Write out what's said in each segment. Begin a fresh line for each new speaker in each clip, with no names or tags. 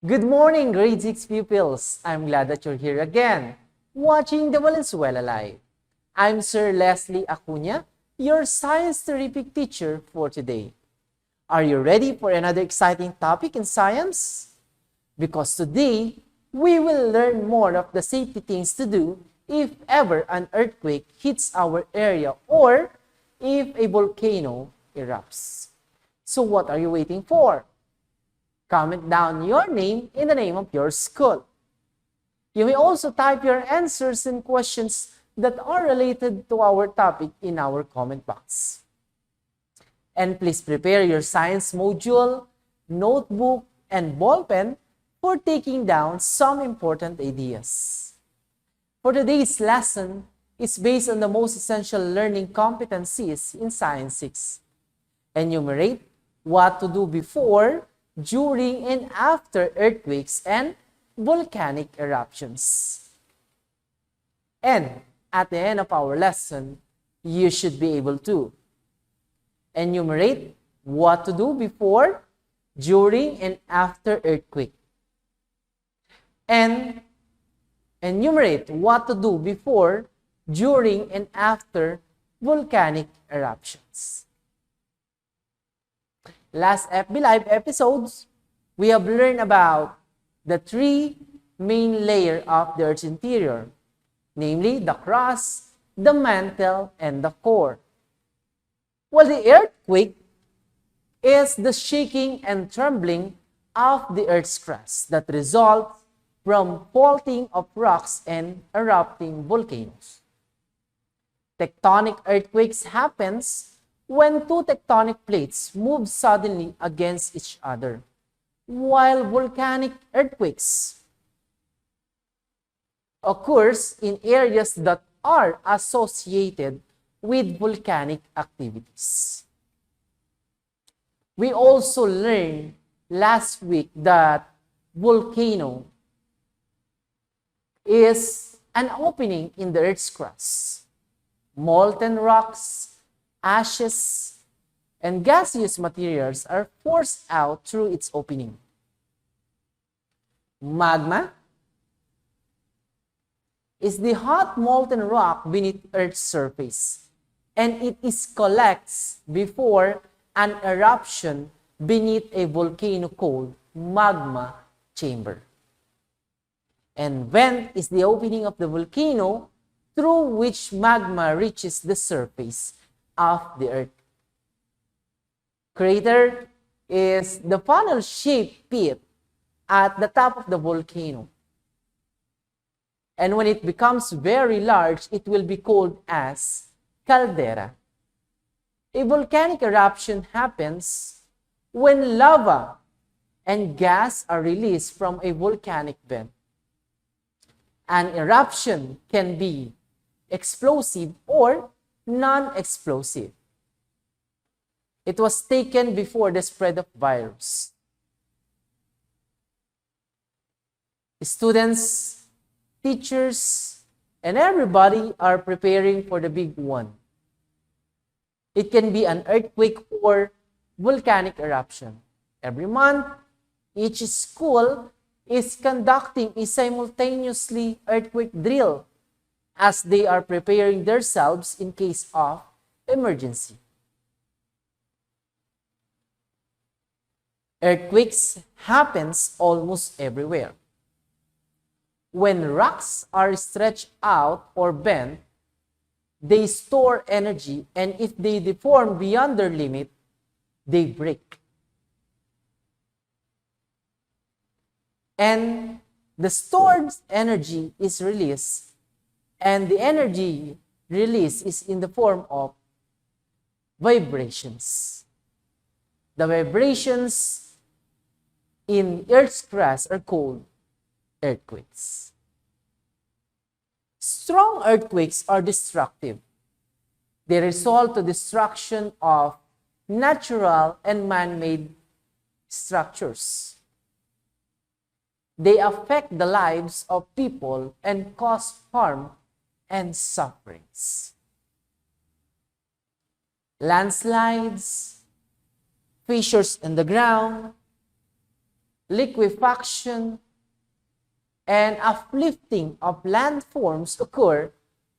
Good morning, grade 6 pupils. I'm glad that you're here again, watching the Valenzuela Live. I'm Sir Leslie Acuña, your science terrific teacher for today. Are you ready for another exciting topic in science? Because today, we will learn more of the safety things to do if ever an earthquake hits our area or if a volcano erupts. So what are you waiting for? Comment down your name in the name of your school. You may also type your answers and questions that are related to our topic in our comment box. And please prepare your science module, notebook, and ballpen for taking down some important ideas. For today's lesson is based on the most essential learning competencies in Science 6. Enumerate what to do before, during, and after earthquakes and volcanic eruptions. And at the end of our lesson, you should be able to enumerate what to do before, during, and after earthquake. And enumerate what to do before, during, and after volcanic eruptions. Last FB Live episodes, we have learned about the three main layers of the Earth's interior, namely the crust, the mantle, and the core. Well, the earthquake is the shaking and trembling of the Earth's crust that results from faulting of rocks and erupting volcanoes. Tectonic earthquakes happens when two tectonic plates move suddenly against each other, while volcanic earthquakes occurs in areas that are associated with volcanic activities. We also learned last week that volcano is an opening in the Earth's crust. Molten rocks, ashes, and gaseous materials are forced out through its opening. Magma is the hot molten rock beneath Earth's surface, and it is collects before an eruption beneath a volcano called magma chamber. And vent is the opening of the volcano through which magma reaches the surface of the Earth. Crater is the funnel-shaped pit at the top of the volcano. And when it becomes very large, it will be called as caldera. A volcanic eruption happens when lava and gas are released from a volcanic vent. An eruption can be explosive or non-explosive. It was taken before the spread of virus. Students, teachers, and everybody are preparing for the big one. It can be an earthquake or volcanic eruption. Every month, each school is conducting a simultaneously earthquake drill as they are preparing themselves in case of emergency. Earthquakes happens almost everywhere. When rocks are stretched out or bent, they store energy, and if they deform beyond their limit, they break. And the stored energy is released, and the energy release is in the form of vibrations. The vibrations in Earth's crust are called earthquakes. Strong earthquakes are destructive. They result to destruction of natural and man-made structures. They affect the lives of people and cause harm and sufferings. Landslides, fissures in the ground, liquefaction, and uplifting of landforms occur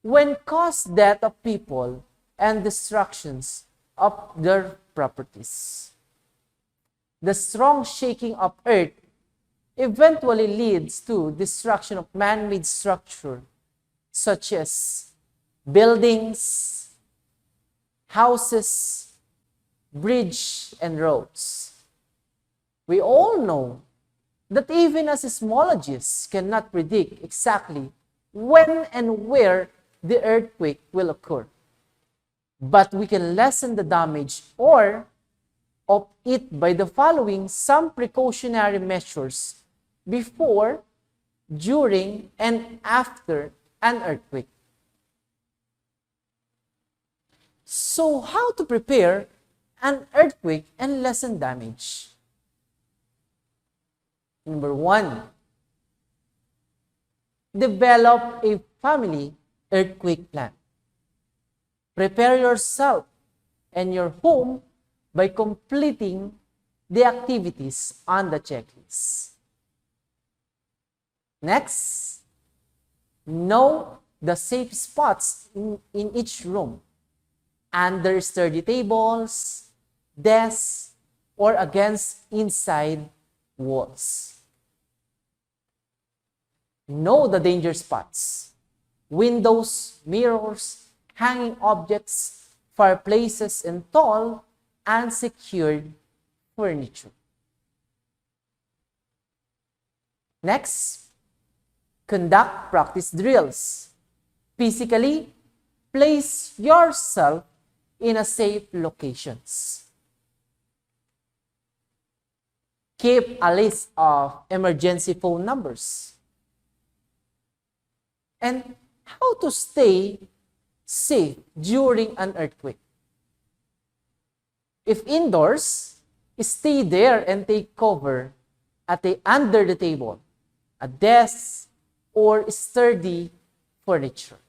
when caused death of people and destructions of their properties. The strong shaking of earth eventually leads to destruction of man-made structure such as buildings, houses, bridges, and roads. We all know that even a seismologist cannot predict exactly when and where the earthquake will occur. But we can lessen the damage of it by the following some precautionary measures before, during, and after an earthquake. So, how to prepare an earthquake and lessen damage? Number 1, develop a family earthquake plan. Prepare yourself and your home by completing the activities on the checklist. Next, know the safe spots in each room, under sturdy tables, desks, or against inside walls. Know the danger spots: windows, mirrors, hanging objects, fireplaces, and tall, unsecured furniture. Next, conduct practice drills. Physically, place yourself in a safe locations. Keep a list of emergency phone numbers. And how to stay safe during an earthquake. If indoors, stay there and take cover under the table, a desk, or sturdy furniture.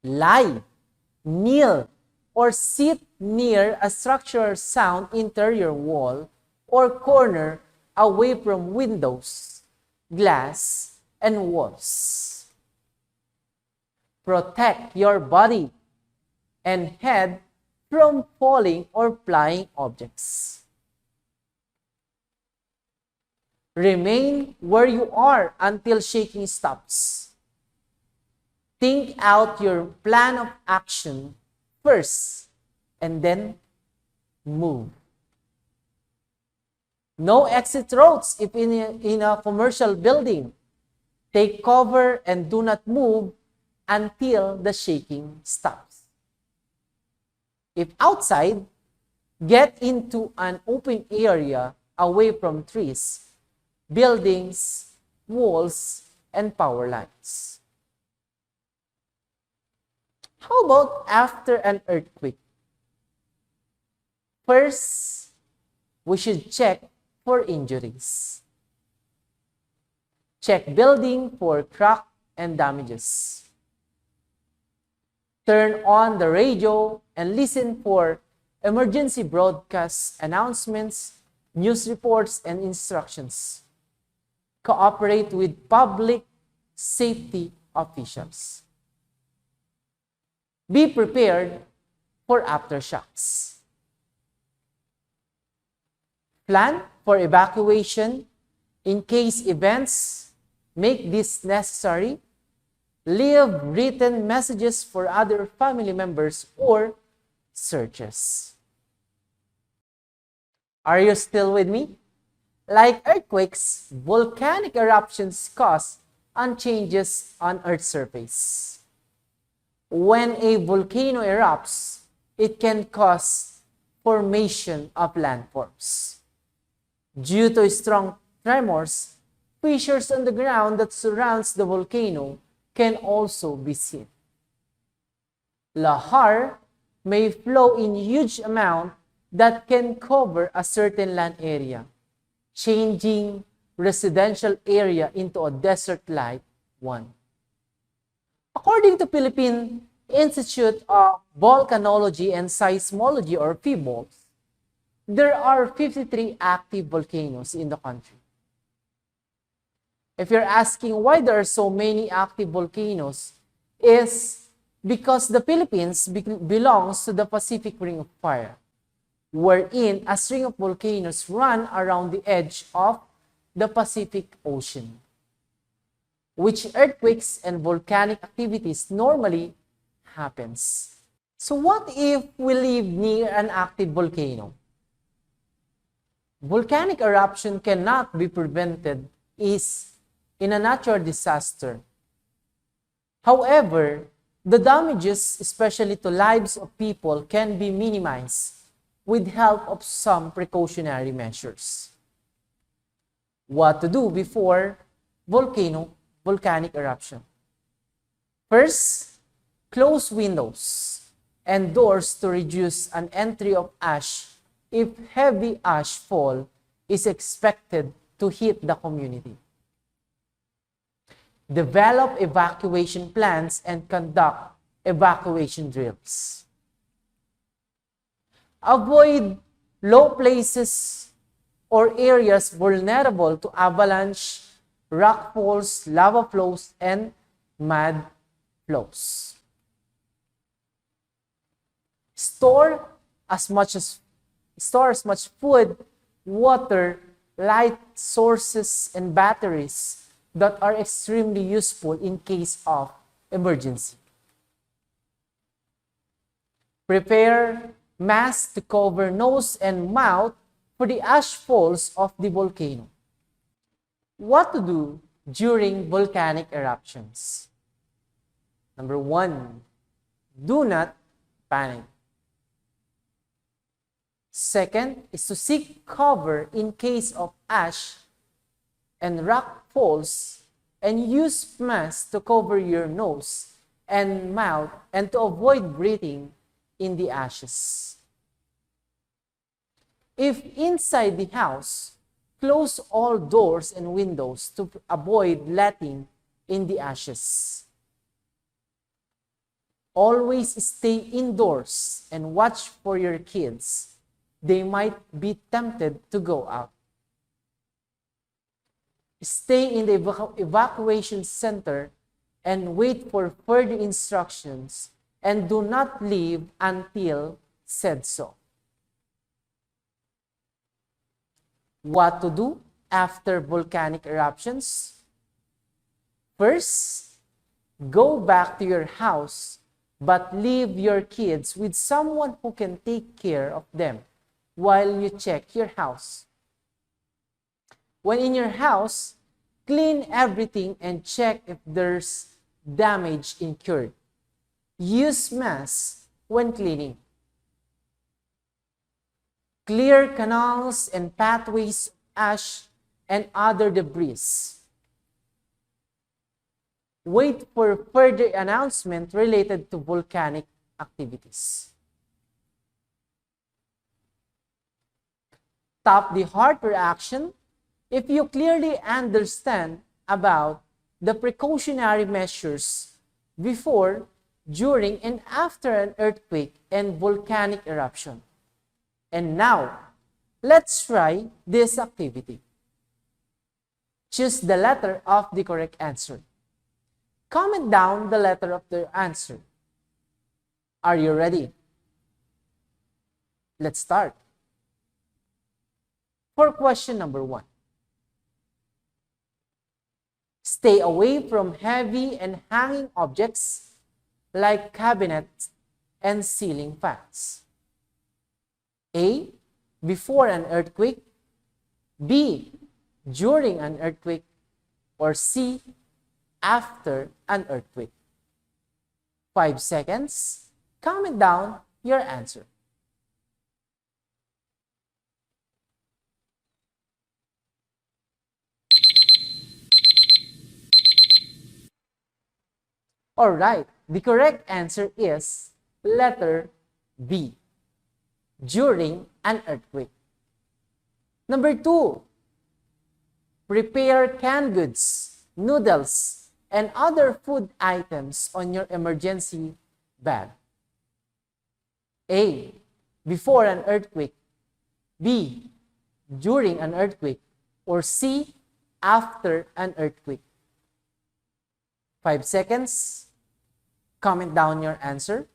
Lie, kneel, or sit near a structural sound interior wall or corner away from windows, glass, and walls. Protect your body and head from falling or flying objects. Remain where you are until shaking stops. Think out your plan of action first and then move. No exit routes if in a commercial building. Take cover and do not move until the shaking stops. If outside, get into an open area away from trees, buildings, walls, and power lines. How about after an earthquake? First, we should check for injuries. Check building for crack and damages. Turn on the radio and listen for emergency broadcast announcements, news reports, and instructions. Cooperate with public safety officials. Be prepared for aftershocks. Plan for evacuation in case events make this necessary. Leave written messages for other family members or searches. Are you still with me? Like earthquakes, volcanic eruptions cause changes on Earth's surface. When a volcano erupts, it can cause formation of landforms. Due to strong tremors, fissures on the ground that surrounds the volcano can also be seen. Lahar may flow in huge amount that can cover a certain land area, changing residential area into a desert-like one. According to Philippine Institute of Volcanology and Seismology, or PHIVOLS, there are 53 active volcanoes in the country. If you're asking why there are so many active volcanoes, is because the Philippines belongs to the Pacific Ring of Fire, wherein a string of volcanoes run around the edge of the Pacific Ocean, which earthquakes and volcanic activities normally happens. So what if we live near an active volcano? Volcanic eruption cannot be prevented in a natural disaster. However, the damages, especially to lives of people, can be minimized with help of some precautionary measures. What to do before volcanic eruption? First, close windows and doors to reduce an entry of ash if heavy ash fall is expected to hit the community. Develop evacuation plans and conduct evacuation drills. Avoid low places or areas vulnerable to avalanche, rock falls, lava flows, and mud flows. Store as much food, water, light sources, and batteries that are extremely useful in case of emergency. Prepare masks to cover nose and mouth for the ash falls of the volcano. What to do during volcanic eruptions? Number 1, do not panic. Second is to seek cover in case of ash and rock falls, and use masks to cover your nose and mouth and to avoid breathing in the ashes. If inside the house, close all doors and windows to avoid letting in the ashes. Always stay indoors and watch for your kids. They might be tempted to go out. Stay in the evacuation center and wait for further instructions, and do not leave until said so. What to do after volcanic eruptions? First, go back to your house, but leave your kids with someone who can take care of them while you check your house. When in your house, clean everything and check if there's damage incurred. Use masks when cleaning. Clear canals and pathways of ash and other debris. Wait for further announcement related to volcanic activities. Stop the heart reaction if you clearly understand about the precautionary measures before, during, and after an earthquake and volcanic eruption. And now, let's try this activity. Choose the letter of the correct answer. Comment down the letter of the answer. Are you ready? Let's start. For question number 1. Stay away from heavy and hanging objects like cabinets and ceiling fans. A, before an earthquake. B, during an earthquake. Or C, after an earthquake. 5 seconds. Comment down your answer. Alright, the correct answer is letter B, during an earthquake. Number 2, prepare canned goods, noodles, and other food items on your emergency bag. A, before an earthquake. B, during an earthquake, or C, after an earthquake? 5 seconds. Comment down your answer.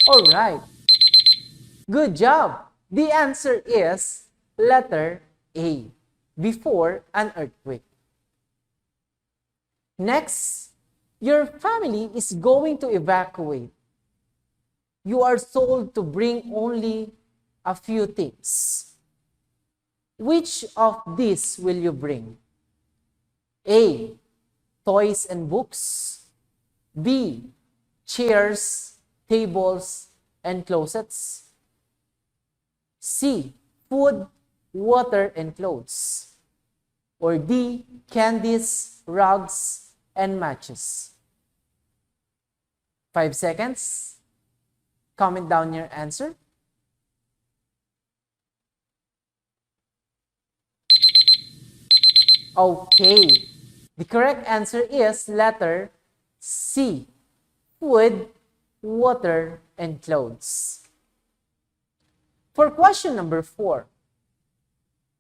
All right. Good job. The answer is letter A, before an earthquake. Next, your family is going to evacuate. You are told to bring only a few things. Which of these will you bring? A, toys and books. B, chairs, tables, and closets. C, food, water, and clothes. Or D, candies, rugs, and matches. 5 seconds. Comment down your answer. Okay. The correct answer is letter C, food, water, and clothes. For question number 4,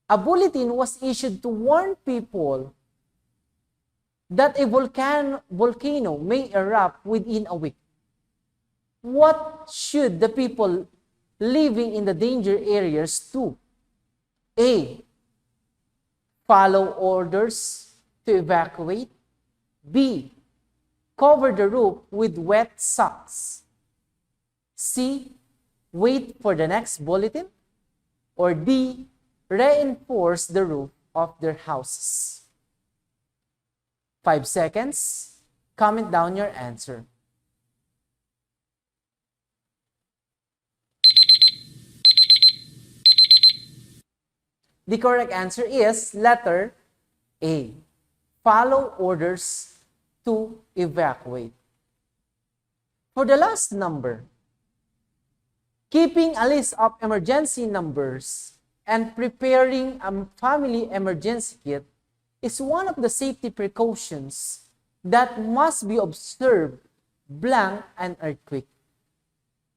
a bulletin was issued to warn people that a volcano may erupt within a week. What should the people living in the danger areas do? A, follow orders to evacuate. B, cover the roof with wet socks. C, wait for the next bulletin. Or D, reinforce the roof of their houses. 5 seconds. Comment down your answer. The correct answer is letter A, follow orders to evacuate. For the last number, keeping a list of emergency numbers and preparing a family emergency kit is one of the safety precautions that must be observed blank an earthquake.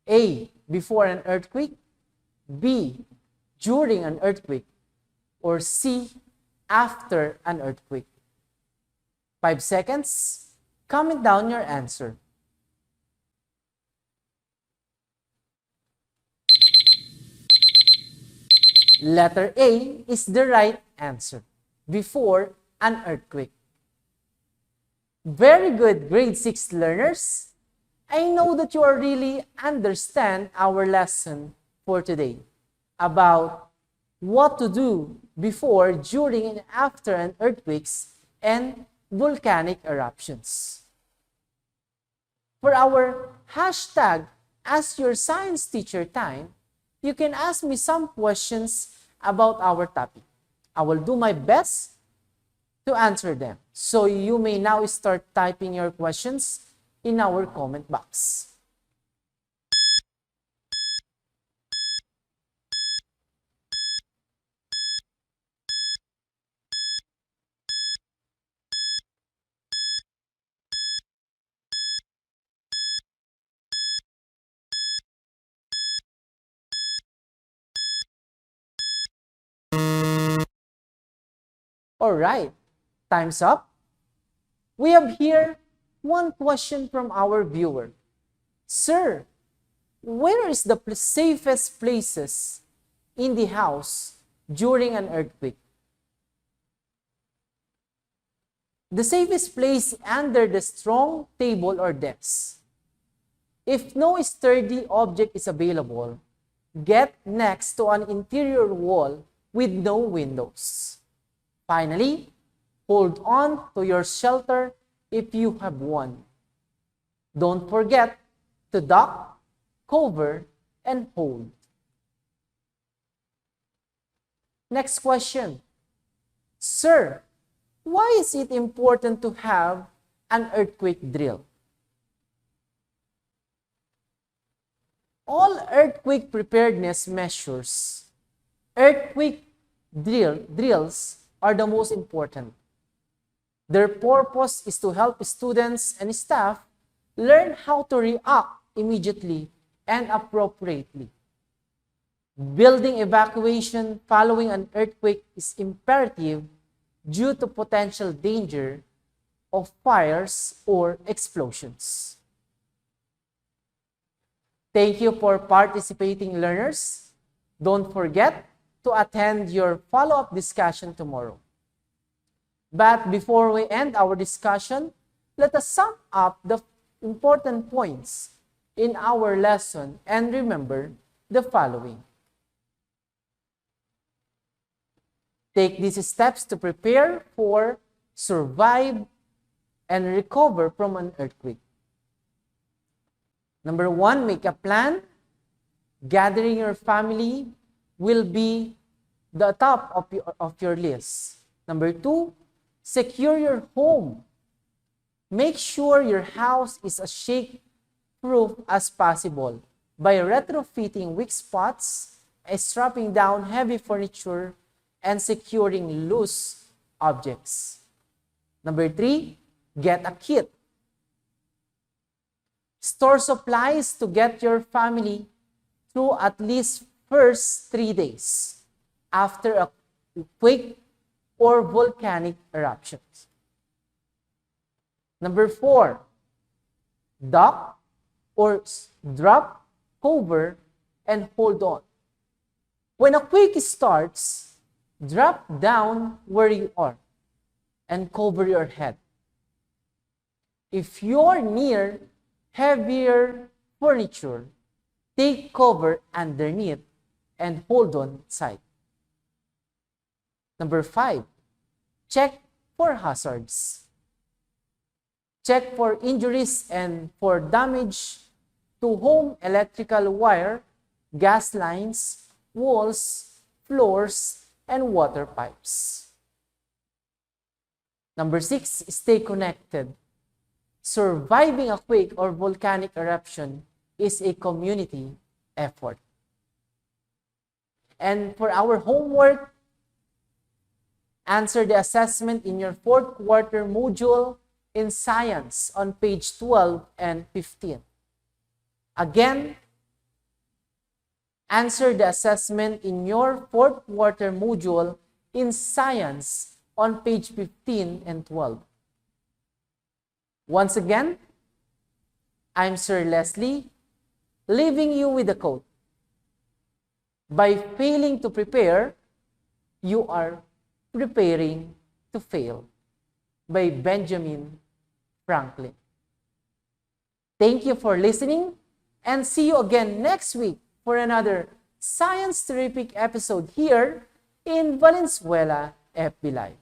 A, before an earthquake. B, during an earthquake. Or C, after an earthquake. 5 seconds. Comment down your answer. Letter A is the right answer, before an earthquake. Very good, grade 6 learners. I know that you really understand our lesson for today about what to do before, during, and after an earthquakes and volcanic eruptions. For our hashtag Ask Your Science Teacher time, you can ask me some questions about our topic. I will do my best to answer them. So you may now start typing your questions in our comment box. All right, time's up. We have here one question from our viewer. Sir, where is the safest places in the house during an earthquake? The safest place under the strong table or desk. If no sturdy object is available, get next to an interior wall with no windows. Finally, hold on to your shelter if you have one. Don't forget to duck, cover, and hold. Next question. Sir, why is it important to have an earthquake drill? All earthquake preparedness measures, earthquake drills are the most important. Their purpose is to help students and staff learn how to react immediately and appropriately. Building evacuation following an earthquake is imperative due to potential danger of fires or explosions. Thank you for participating, learners. Don't forget to attend your follow-up discussion tomorrow. But before we end our discussion, let us sum up the important points in our lesson and remember the following. Take these steps to prepare for, survive, and recover from an earthquake. Number 1, make a plan. Gathering your family will be the top of your list. Number 2, secure your home. Make sure your house is as shake-proof as possible by retrofitting weak spots, strapping down heavy furniture, and securing loose objects. Number 3, get a kit. Store supplies to get your family through at least first 3 days after a quake or volcanic eruptions. Number 4, dock or drop, cover, and hold on. When a quake starts, drop down where you are and cover your head. If you're near heavier furniture, take cover underneath and hold on tight. Number 5, check for hazards. Check for injuries and for damage to home electrical wire, gas lines, walls, floors, and water pipes. Number 6, stay connected. Surviving a quake or volcanic eruption is a community effort. And for our homework, answer the assessment in your 4th quarter module in science on page 12 and 15. Again, answer the assessment in your 4th quarter module in science on page 15 and 12. Once again, I'm Sir Leslie, leaving you with a quote. By failing to prepare, you are preparing to fail. By Benjamin Franklin. Thank you for listening and see you again next week for another Science Terrific episode here in Valenzuela FB Live.